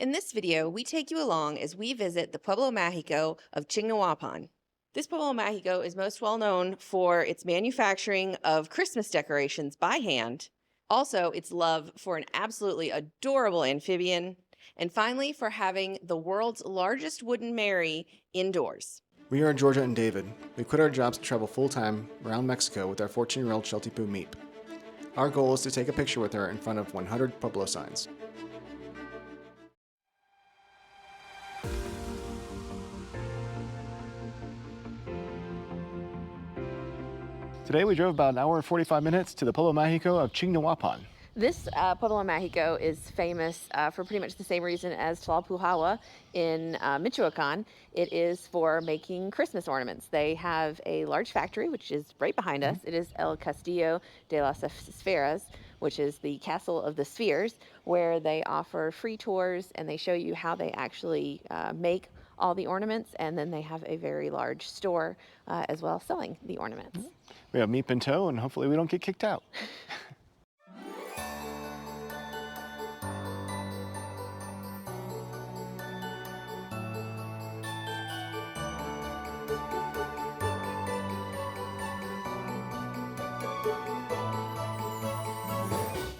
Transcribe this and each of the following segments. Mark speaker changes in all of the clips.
Speaker 1: In this video, we take you along as we visit the Pueblo Magico of Chignahuapan. This Pueblo Magico is most well known for its manufacturing of Christmas decorations by hand, also its love for an absolutely adorable amphibian, and finally for having the world's largest wooden Mary indoors.
Speaker 2: We are Georgia and David. We quit our jobs to travel full-time around Mexico with our 14-year-old Sheltie Poo Meep. Our goal is to take a picture with her in front of 100 Pueblo signs. Today we drove about an hour and 45 minutes to the Pueblo Magico of Chignahuapan.
Speaker 1: This Pueblo Magico is famous for pretty much the same reason as Tlalpujahua in Michoacan. It is for making Christmas ornaments. They have a large factory, which is right behind us. It is El Castillo de las Esferas, which is the Castle of the Spheres, where they offer free tours and they show you how they actually make all the ornaments, and then they have a very large store as well selling the ornaments.
Speaker 2: We have Meep in tow, and hopefully we don't get kicked out.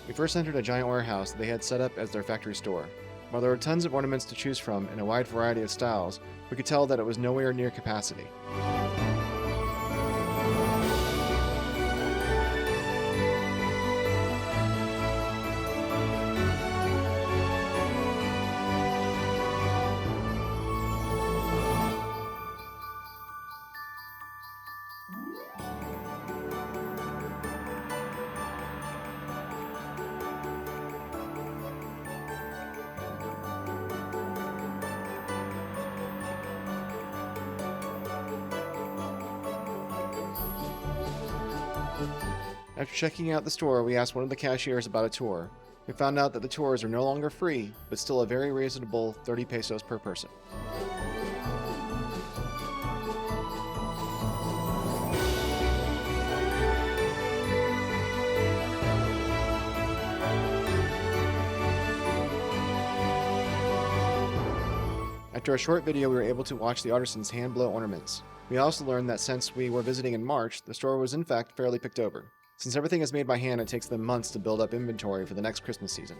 Speaker 2: We first entered a giant warehouse that they had set up as their factory store. While there were tons of ornaments to choose from in a wide variety of styles, we could tell that it was nowhere near capacity. After checking out the store, we asked one of the cashiers about a tour. We found out that the tours are no longer free, but still a very reasonable 30 pesos per person. After a short video, we were able to watch the artisans hand blow ornaments. We also learned that since we were visiting in March, the store was in fact fairly picked over. Since everything is made by hand, it takes them months to build up inventory for the next Christmas season.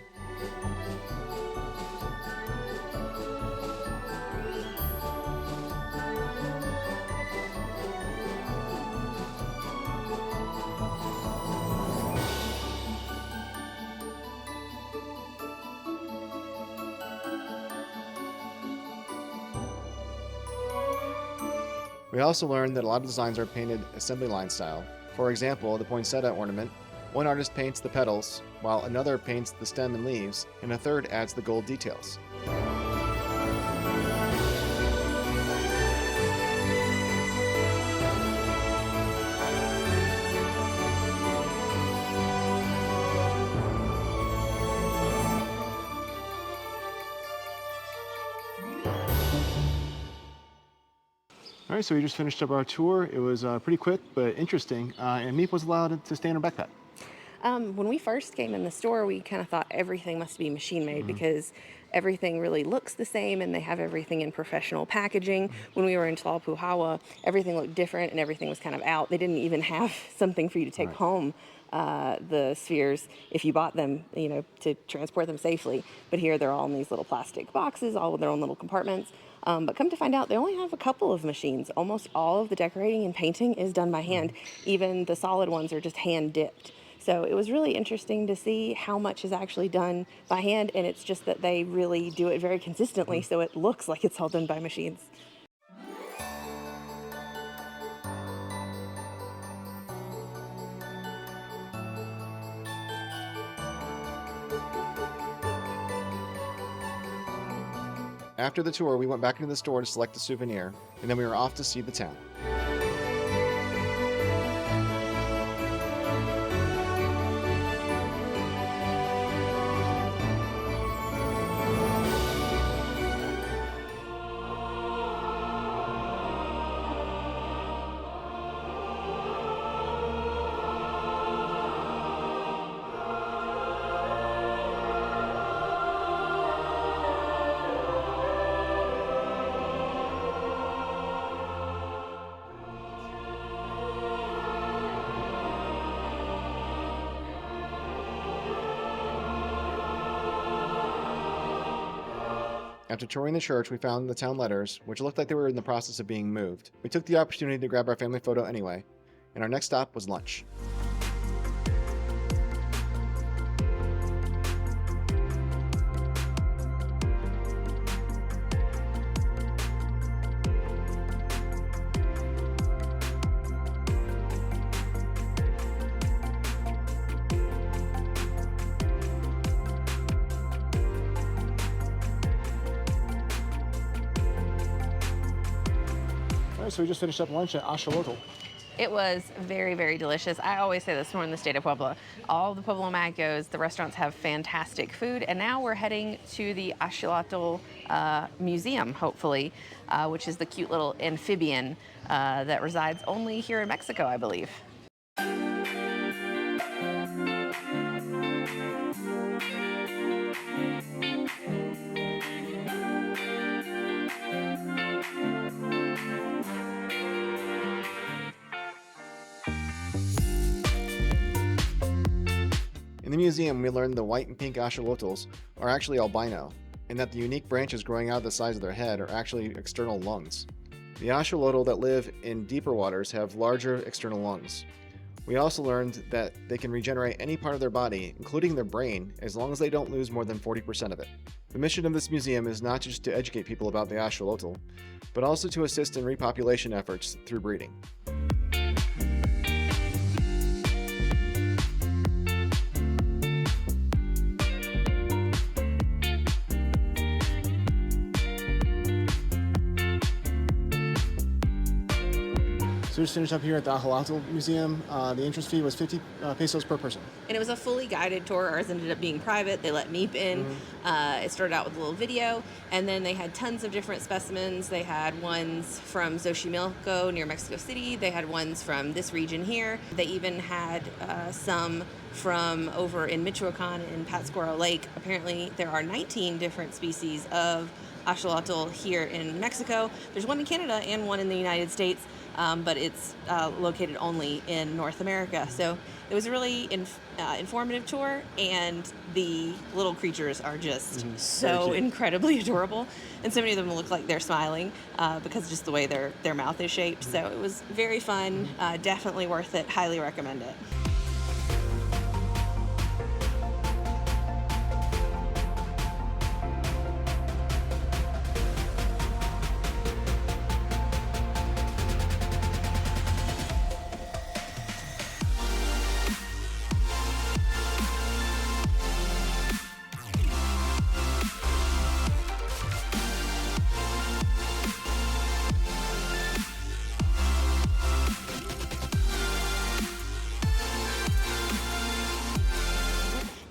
Speaker 2: We also learned that a lot of designs are painted assembly line style. For example, the poinsettia ornament, one artist paints the petals, while another paints the stem and leaves, and a third adds the gold details. All right, so we just finished up our tour. It was pretty quick, but interesting. And Meep was allowed to stay in her backpack.
Speaker 1: When we first came in the store, we kind of thought everything must be machine made because everything really looks the same and they have everything in professional packaging. When we were in Tlalpujahua, everything looked different and everything was kind of out. They didn't even have something for you to take home, the spheres, if you bought them, to transport them safely. But here they're all in these little plastic boxes, all with their own little compartments. But come to find out, they only have a couple of machines. Almost all of the decorating and painting is done by hand. Even the solid ones are just hand dipped. So it was really interesting to see how much is actually done by hand, and it's just that they really do it very consistently, so it looks like it's all done by machines.
Speaker 2: After the tour, we went back into the store to select a souvenir, and then we were off to see the town. After touring the church, we found the town letters, which looked like they were in the process of being moved. We took the opportunity to grab our family photo anyway, and our next stop was lunch. So we just finished up lunch at Asholotl.
Speaker 1: It was very, very delicious. I always say this when we're in the state of Puebla. All the Pueblo Magicos, the restaurants have fantastic food, and now we're heading to the Axolotl Museum, hopefully, which is the cute little amphibian that resides only here in Mexico, I believe.
Speaker 2: In the museum, we learned the white and pink axolotls are actually albino, and that the unique branches growing out of the sides of their head are actually external lungs. The axolotl that live in deeper waters have larger external lungs. We also learned that they can regenerate any part of their body, including their brain, as long as they don't lose more than 40% of it. The mission of this museum is not just to educate people about the axolotl, but also to assist in repopulation efforts through breeding. So we just finished up here at the Axolotl Museum. The entrance fee was 50 pesos per person.
Speaker 1: And it was a fully guided tour. Ours ended up being private. They let Meep in. It started out with a little video, and then they had tons of different specimens. They had ones from Xochimilco near Mexico City. They had ones from this region here. They even had some from over in Michoacan in Pátzcuaro Lake. Apparently, there are 19 different species of axolotl here in Mexico. There's one in Canada and one in the United States. But it's located only in North America. So it was a really informative tour, and the little creatures are just so incredibly adorable. And so many of them look like they're smiling because just the way their mouth is shaped. So it was very fun, definitely worth it, highly recommend it.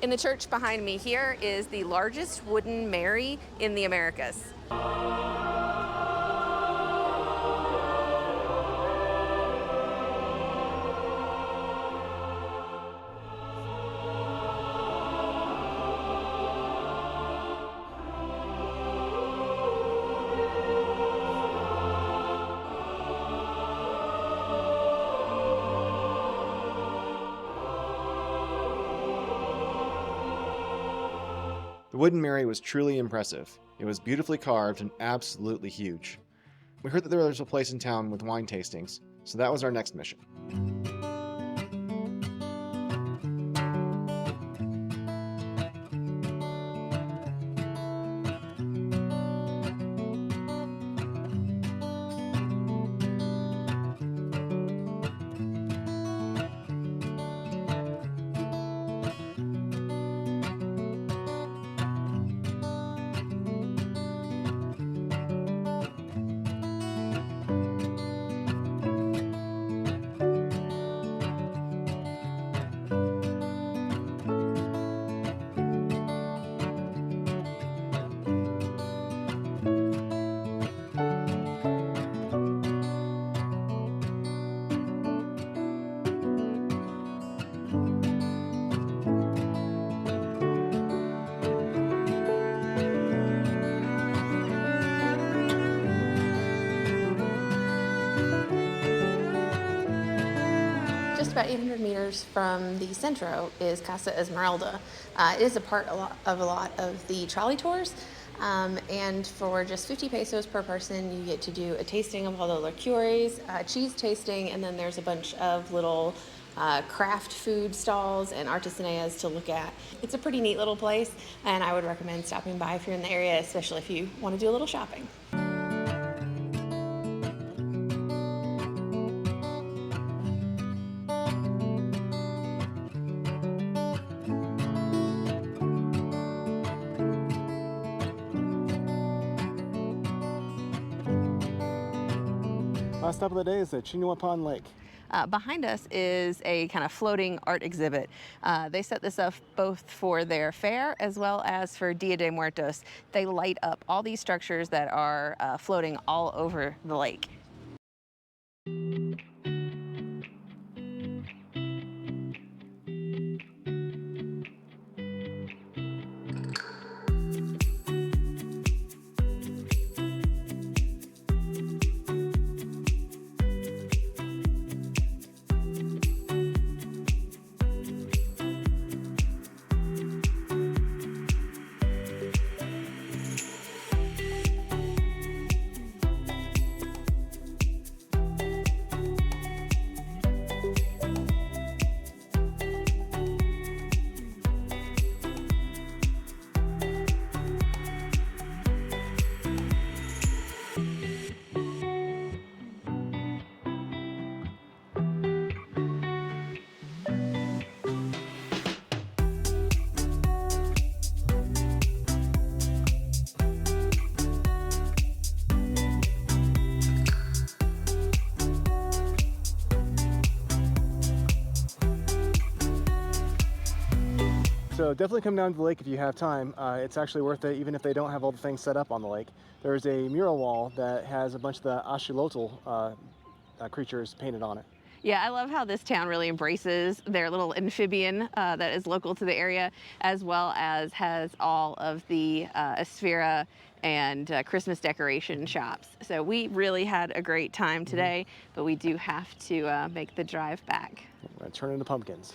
Speaker 1: In the church behind me here is the largest wooden Mary in the Americas.
Speaker 2: The wooden Mary was truly impressive. It was beautifully carved and absolutely huge. We heard that there was a place in town with wine tastings, so that was our next mission. Just about 800 meters from the centro is Casa Esmeralda. It is a part of a lot of the trolley tours,
Speaker 1: And for just 50 pesos per person, you get to do a tasting of all the liqueurs, cheese tasting, and then there's a bunch of little craft food stalls and artisaneas to look at. It's a pretty neat little place, and I would recommend stopping by if you're in the area, especially if you want to do a little shopping.
Speaker 2: Last stop of the day is the Chignahuapan Lake.
Speaker 1: Behind us is a kind of floating art exhibit. They set this up both for their fair as well as for Dia de Muertos. They light up all these structures that are floating all over the lake.
Speaker 2: So definitely come down to the lake if you have time. It's actually worth it even if they don't have all the things set up on the lake. There's a mural wall that has a bunch of the Asholotl creatures painted on it.
Speaker 1: Yeah, I love how this town really embraces their little amphibian that is local to the area, as well as has all of the Esfera and Christmas decoration shops. So we really had a great time today, but we do have to make the drive back.
Speaker 2: We're gonna turn into pumpkins.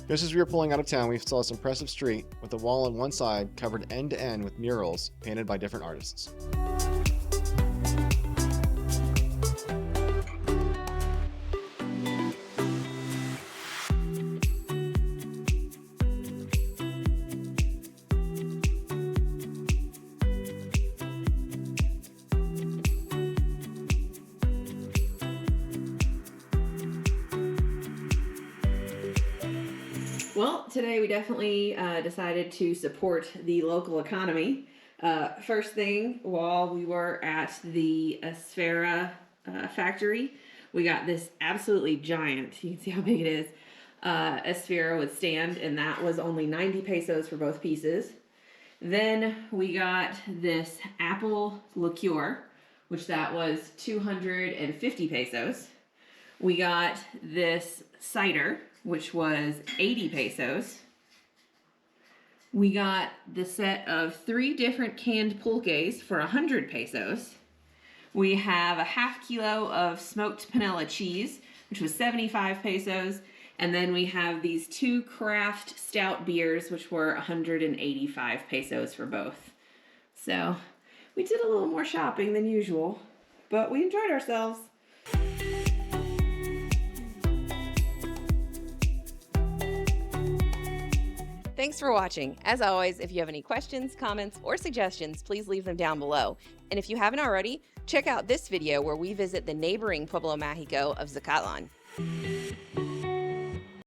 Speaker 2: Just as we were pulling out of town, we saw this impressive street with a wall on one side covered end to end with murals painted by different artists.
Speaker 1: Well, today we definitely decided to support the local economy. First thing, while we were at the Esfera factory, we got this absolutely giant, you can see how big it is, Esfera with stand, and that was only 90 pesos for both pieces. Then we got this apple liqueur, which that was 250 pesos. We got this cider, which was 80 pesos. We got the set of 3 different canned pulques for 100 pesos. We have a half kilo of smoked panela cheese, which was 75 pesos. And then we have these 2 craft stout beers, which were 185 pesos for both. So we did a little more shopping than usual, but we enjoyed ourselves. Thanks for watching. As always, if you have any questions, comments, or suggestions, please leave them down below. And if you haven't already, check out this video where we visit the neighboring Pueblo Magico of Zacatlan.